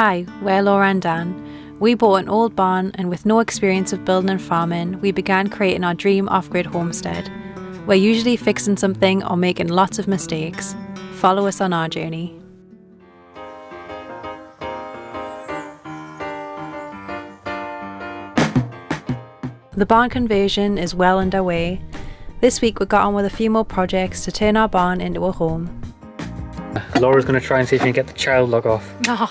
Hi, we're Laura and Dan. We bought an old barn and with no experience of building and farming, we began creating our dream off-grid homestead. We're usually fixing something or making lots of mistakes. Follow us on our journey. The barn conversion is well underway. This week we got on with a few more projects to turn our barn into a home. Laura's going to try and see if she can get the child lock off. No,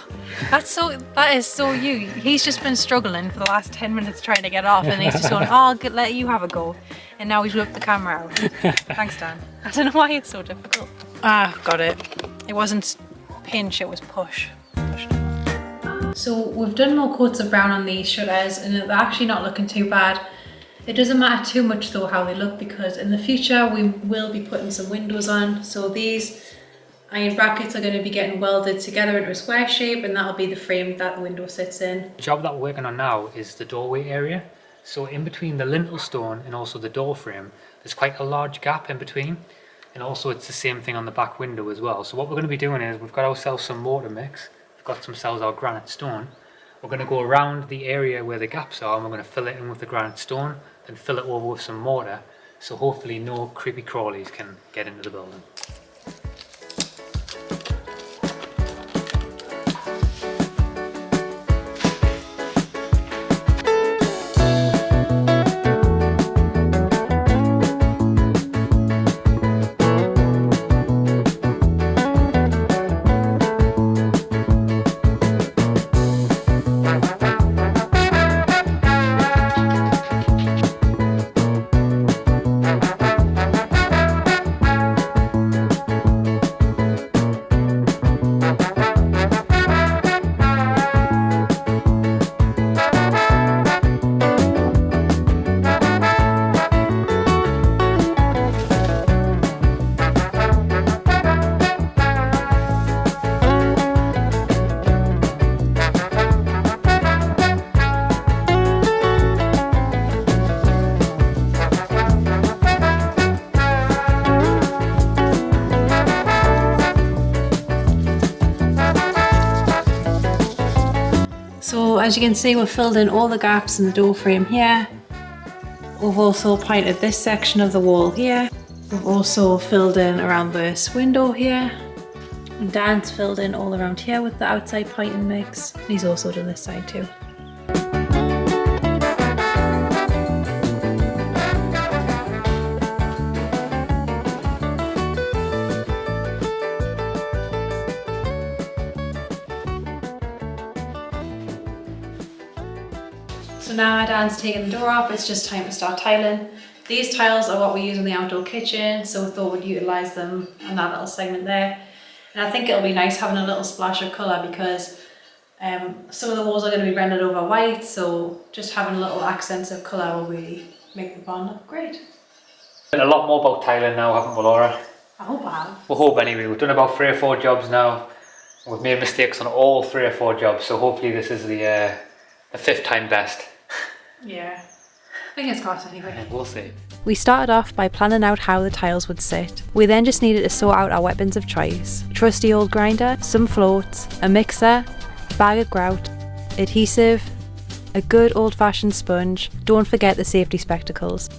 that is so you. He's just been struggling for the last 10 minutes trying to get off, and he's just going, oh, I'll let you have a go. And now he's whipped the camera out. Thanks, Dan. I don't know why it's so difficult. Ah, got it. It wasn't pinch, it was push. So we've done more coats of brown on these shutters and they're actually not looking too bad. It doesn't matter too much though how they look, because in the future we will be putting some windows on. So these iron brackets are going to be getting welded together into a square shape, and that'll be the frame that the window sits in. The job that we're working on now is the doorway area. So in between the lintel stone and also the door frame, there's quite a large gap in between. And also it's the same thing on the back window as well. So what we're going to be doing is we've got ourselves some mortar mix. We've got ourselves our granite stone. We're going to go around the area where the gaps are and we're going to fill it in with the granite stone, then fill it over with some mortar. So hopefully no creepy crawlies can get into the building. So as you can see, we've filled in all the gaps in the door frame here. We've also painted this section of the wall here. We've also filled in around this window here. And Dan's filled in all around here with the outside painting mix. And he's also done this side too. So now Dan's taken the door off, it's just time to start tiling. These tiles are what we use in the outdoor kitchen, so we thought we'd utilise them on that little segment there. And I think it'll be nice having a little splash of colour, because some of the walls are going to be rendered over white, so just having little accents of colour will really make the barn look great. A lot more about tiling now, haven't we, Laura? I hope I have. We hope anyway. We've done about 3 or 4 jobs now. We've made mistakes on all 3 or 4 jobs, so hopefully this is the 5th time best. Yeah. Fingers crossed anyway. And we'll see. We started off by planning out how the tiles would sit. We then just needed to sort out our weapons of choice. Trusty old grinder, some floats, a mixer, bag of grout, adhesive, a good old-fashioned sponge. Don't forget the safety spectacles.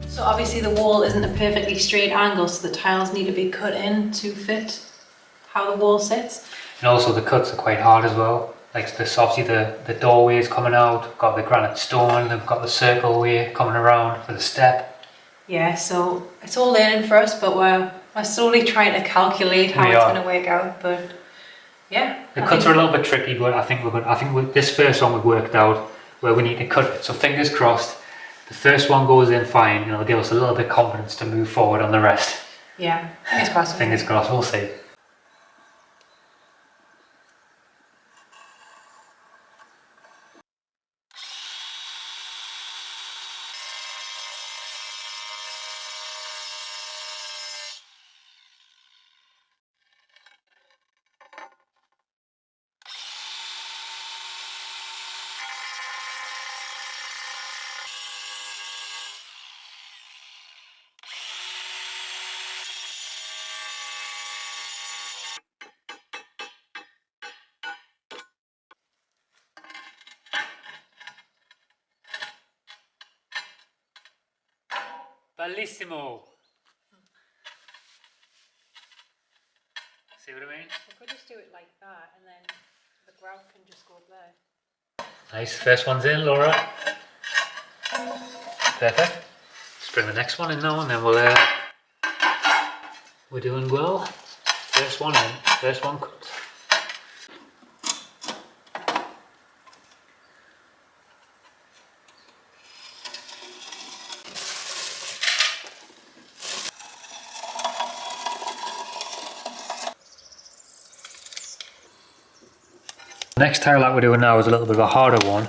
So obviously the wall isn't a perfectly straight angle, so the tiles need to be cut in to fit how the wall sits. And also the cuts are quite hard as well. Like this, obviously the doorway is coming out, got the granite stone, they've got the circle way coming around for the step. Yeah, so it's all learning for us, but we're slowly trying to calculate how it's going to work out. But yeah, the cuts are a little bit tricky, but I think we're good. I think with this first one we've worked out where we need to cut it. So fingers crossed, the first one goes in fine, and it'll give us a little bit of confidence to move forward on the rest. Yeah, fingers crossed. Fingers crossed, we'll see. Bellissimo. See what I mean? We could just do it like that and then the grout can just go up there. Nice. First one's in, Laura. Perfect. Let's bring the next one in now and then we're doing well. First one in, first one cut. The next tile that we're doing now is a little bit of a harder one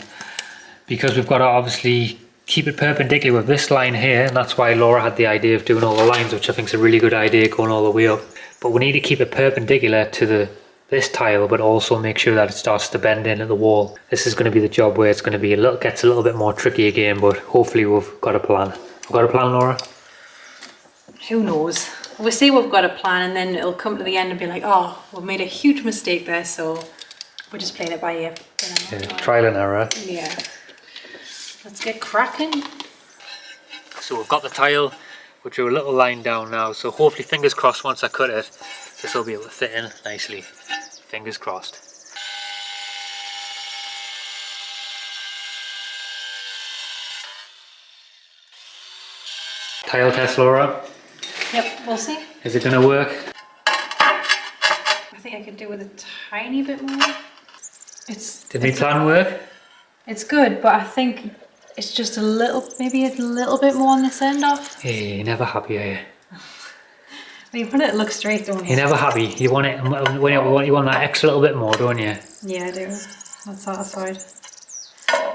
because we've got to obviously keep it perpendicular with this line here, and that's why Laura had the idea of doing all the lines, which I think is a really good idea, going all the way up. But we need to keep it perpendicular to this tile, but also make sure that it starts to bend in at the wall. This is going to be the job where it's going to be gets a little bit more tricky again, but hopefully we've got a plan. We've got a plan, Laura? Who knows? We'll see we've got a plan and then it'll come to the end and be like, oh, we've made a huge mistake there, so we're just playing it by ear. Yeah, trial and error. Yeah. Let's get cracking. So we've got the tile, we drew a little line down now, so hopefully, fingers crossed, once I cut it, this will be able to fit in nicely. Fingers crossed. Tile test, Laura. Yep, we'll see. Is it going to work? I think I could do with a tiny bit more. Did my plan work? It's good, but I think it's just maybe a little bit more on this end off. Hey, you're never happy, are you? When you put it look straight, don't you? You're never happy. You want it. You want that extra little bit more, don't you? Yeah, I do. Not satisfied.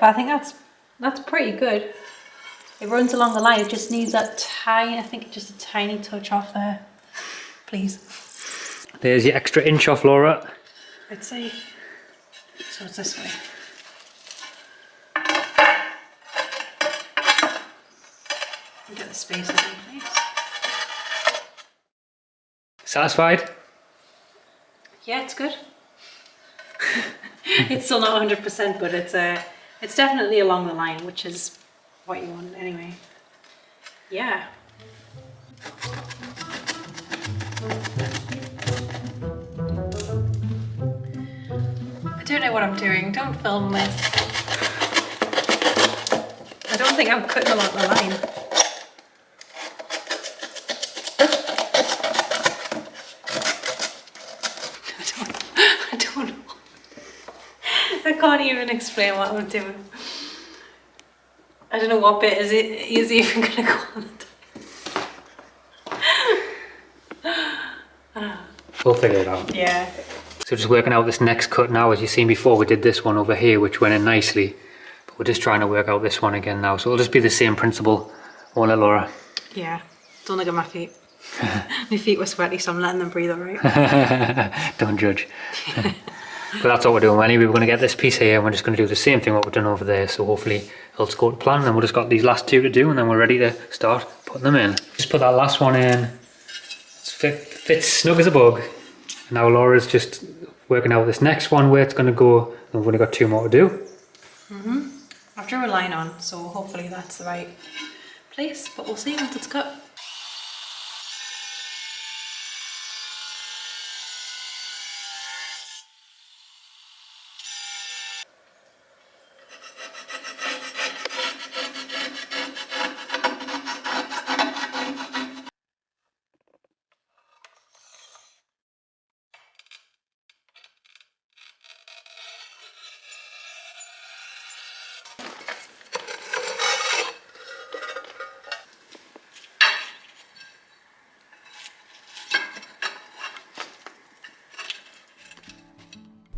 But I think that's pretty good. It runs along the line. It just needs that just a tiny touch off there. Please. There's your extra inch off, Laura. Let's see. So it's this way. Get the space in place. Satisfied? Yeah, it's good. It's still not 100%, but it's definitely along the line, which is what you want anyway. Yeah. I don't know what I'm doing. Don't film this. I don't think I'm cutting along the line. I don't know. I can't even explain what I'm doing. I don't know what bit is even going to go on the top. We'll figure it out. Yeah. So just working out this next cut now. As you've seen before, we did this one over here, which went in nicely. But we're just trying to work out this one again now. So it'll just be the same principle, won't it, Laura? Yeah. Don't look at my feet. My feet were sweaty, so I'm letting them breathe, alright? Don't judge. But that's what we're doing anyway. We're going to get this piece here and we're just going to do the same thing what we've done over there. So hopefully it'll go to plan, and we've just got these last two to do and then we're ready to start putting them in. Just put that last one in. It fits snug as a bug. And now Laura's just working out this next one where it's going to go, and we've only got two more to do. I've drew a line on, so hopefully that's the right place, but we'll see once it's cut.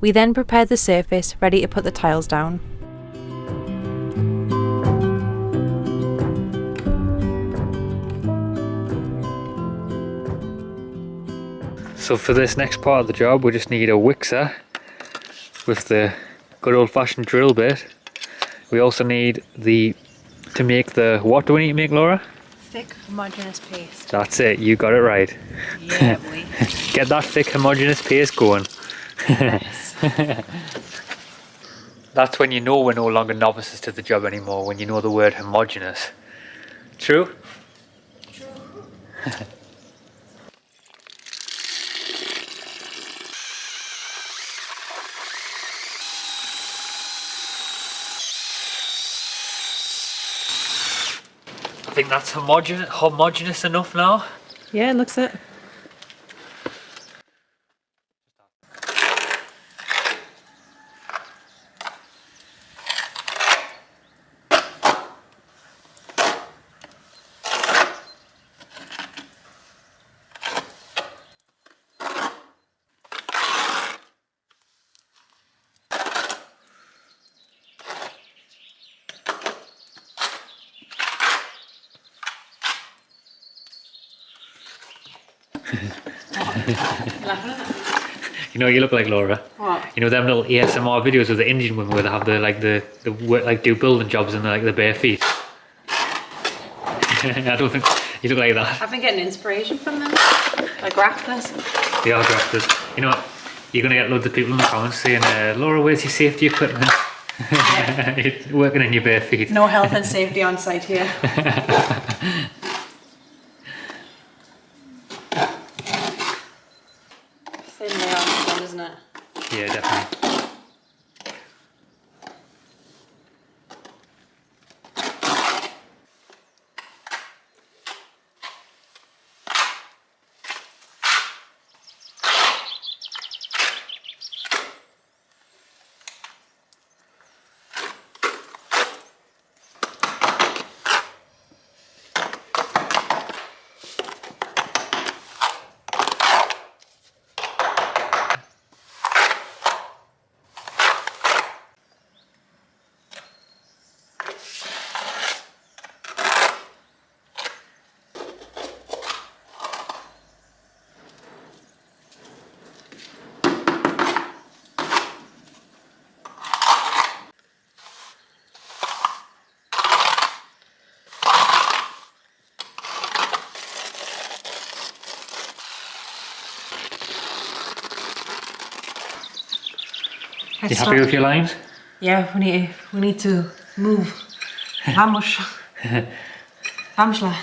We then prepared the surface, ready to put the tiles down. So for this next part of the job, we just need a wixer with the good old-fashioned drill bit. We also need to make what do we need to make, Laura? Thick, homogeneous paste. That's it, you got it right. Yeah, boy. Get that thick homogeneous paste going. Yes. That's when you know we're no longer novices to the job anymore, when you know the word homogeneous. True? I think that's homogeneous enough now. Yeah, it looks it. You know, you look like Laura. What? You know them little ASMR videos with the Indian women where they have the work, like do building jobs and like the bare feet. I don't think you look like that. I've been getting inspiration from them. Like grafters. They are grafters. You know what? You're gonna get loads of people in the comments saying, Laura, where's your safety equipment? Yeah. You're working in your bare feet. No health and safety on site here. Thin layer, isn't it? Yeah, definitely. You happy with your lines? Yeah, we need to move. Vamos. Vamsla.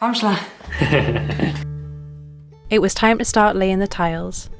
Vamsla. It was time to start laying the tiles.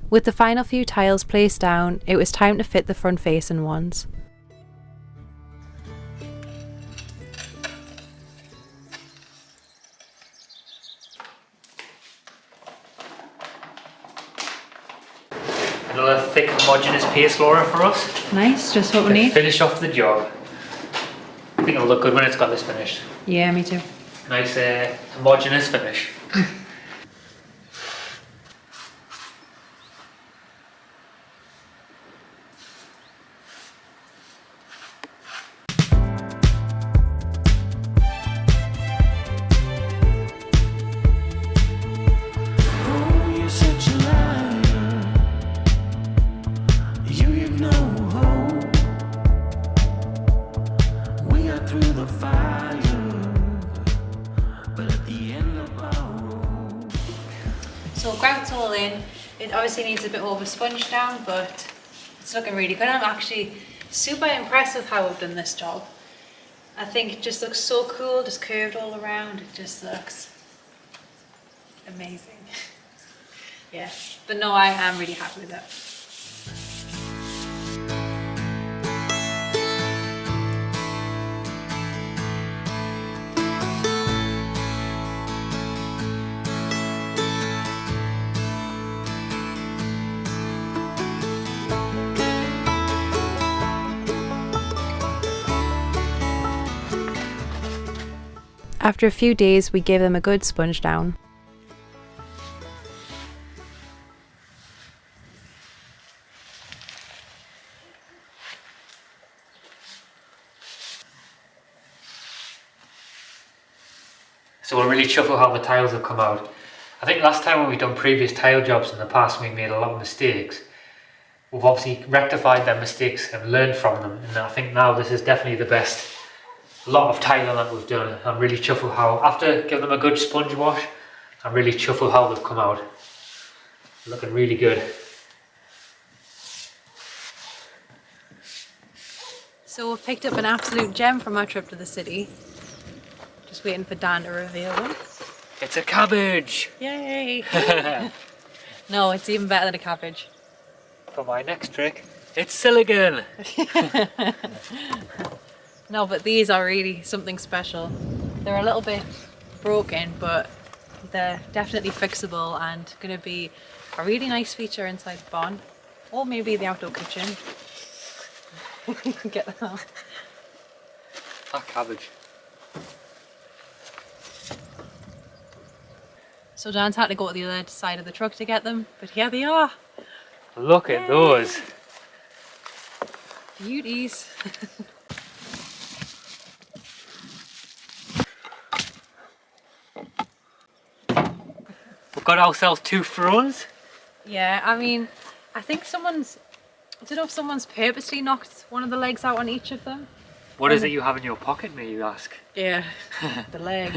With the final few tiles placed down, it was time to fit the front facing ones. Another thick homogeneous paste, Laura, for us. Nice, just what we To need. finish off the job. I think it'll look good when it's got this finished. Yeah, me too. Nice homogeneous finish. So grout's all in. It obviously needs a bit more of a sponge down, but it's looking really good. I'm actually super impressed with how I've done this job. I think it just looks so cool, just curved all around. It just looks amazing. Yeah, but no, I am really happy with it. After a few days, we gave them a good sponge down. So we're really chuffed how the tiles have come out. I think last time when we've done previous tile jobs in the past, we made a lot of mistakes. We've obviously rectified their mistakes and learned from them, and I think now this is definitely the best lot of tiling that we've done. I'm really chuffed how, after giving them a good sponge wash, I'm really chuffed how they've come out. Looking really good. So we've picked up an absolute gem from our trip to the city. Just waiting for Dan to reveal one. It's a cabbage! Yay! No, it's even better than a cabbage. For my next trick, it's silicone! No, but these are really something special. They're a little bit broken, but they're definitely fixable and going to be a really nice feature inside the barn. Or maybe the outdoor kitchen. Get that out. That cabbage. So Dan's had to go to the other side of the truck to get them, but here they are. Look at those! Beauties. We've got ourselves 2 thrones. Yeah, I mean, I think I don't know if someone's purposely knocked one of the legs out on each of them. What is it you have in your pocket, may you ask? Yeah, the leg.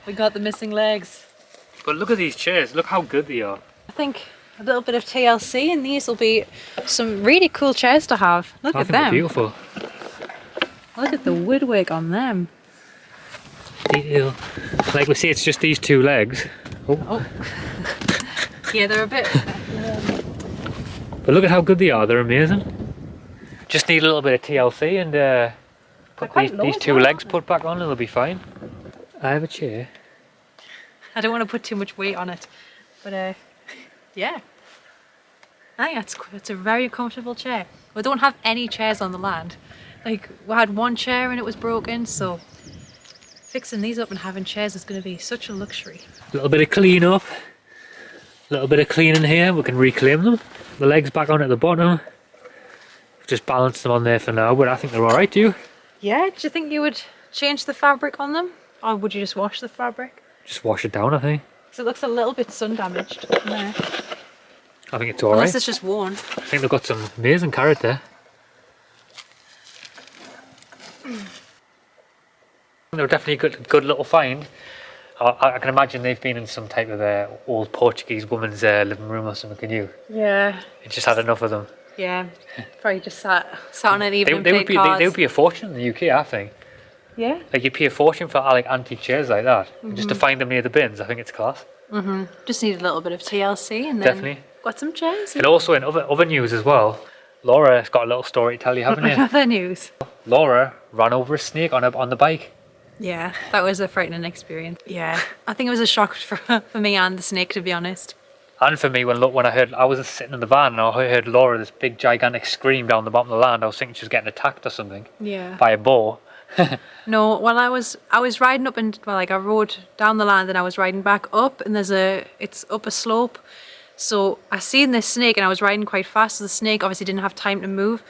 We got the missing legs. But look at these chairs, look how good they are. I think a little bit of TLC and these will be some really cool chairs to have. Look I at think they're them. beautiful. Look at the woodwork on them. Detail. Like we see, it's just these 2 legs. Oh. Yeah, they're a bit... But look at how good they are, they're amazing. Just need a little bit of TLC and put these 2 legs put back on and they'll be fine. I have a chair. I don't want to put too much weight on it, but yeah. I think it's a very comfortable chair. We don't have any chairs on the land. Like, we had one chair and it was broken, so fixing these up and having chairs is going to be such a luxury. A little bit of clean up. A little bit of cleaning here, we can reclaim them. The legs back on at the bottom. Just balanced them on there for now, but I think they're alright, do you? Yeah, do you think you would change the fabric on them? Or would you just wash the fabric? Just wash it down, I think. Because it looks a little bit sun damaged in there. I think it's alright. Unless it's just worn. I think they've got some amazing character. They're definitely a good little find. I can imagine they've been in some type of old Portuguese woman's living room or something, can you? Yeah. You just had enough of them. Yeah. Probably just sat on an evening They would be a fortune in the UK, I think. Yeah. Like you pay a fortune for like antique chairs like that. And just to find them near the bins, I think it's class. Just need a little bit of TLC and then Definitely. got some chairs. And also in other news as well, Laura's got a little story to tell you, haven't you? Other news. Laura ran over a snake on the bike. Yeah, that was a frightening experience. Yeah, I think it was a shock for me and the snake, to be honest. And for me, when I was sitting in the van and I heard Laura, this big gigantic scream down the bottom of the land, I was thinking she was getting attacked or something. Yeah. By a boar. No, well I was riding up and I rode down the land and I was riding back up and it's up a slope. So I seen this snake and I was riding quite fast, so the snake obviously didn't have time to move.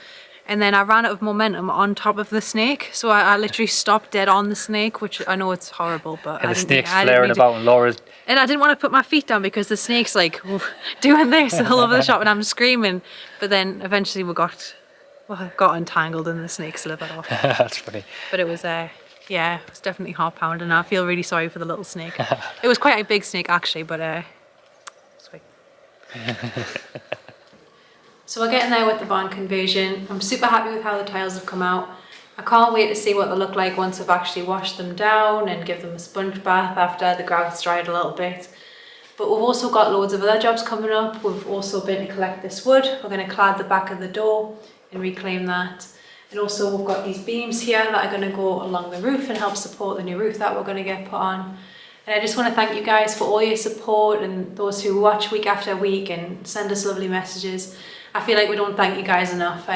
And then I ran out of momentum on top of the snake, so I literally stopped dead on the snake, which I know it's horrible, but And the snake's flaring about and Laura's... And I didn't want to put my feet down because the snake's like doing this all over the shop and I'm screaming. But then eventually we got untangled and the snake slithered off. That's funny. But it was, yeah, it was definitely heart pounding. I feel really sorry for the little snake. It was quite a big snake actually, but sweet. So we're getting there with the barn conversion. I'm super happy with how the tiles have come out. I can't wait to see what they look like once I've actually washed them down and give them a sponge bath after the grout's dried a little bit. But we've also got loads of other jobs coming up. We've also been to collect this wood. We're going to clad the back of the door and reclaim that. And also we've got these beams here that are going to go along the roof and help support the new roof that we're going to get put on. And I just want to thank you guys for all your support and those who watch week after week and send us lovely messages. I feel like we don't thank you guys enough.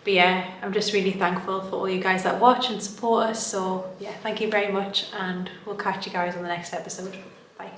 But yeah, I'm just really thankful for all you guys that watch and support us. So yeah, thank you very much, and we'll catch you guys on the next episode. Bye.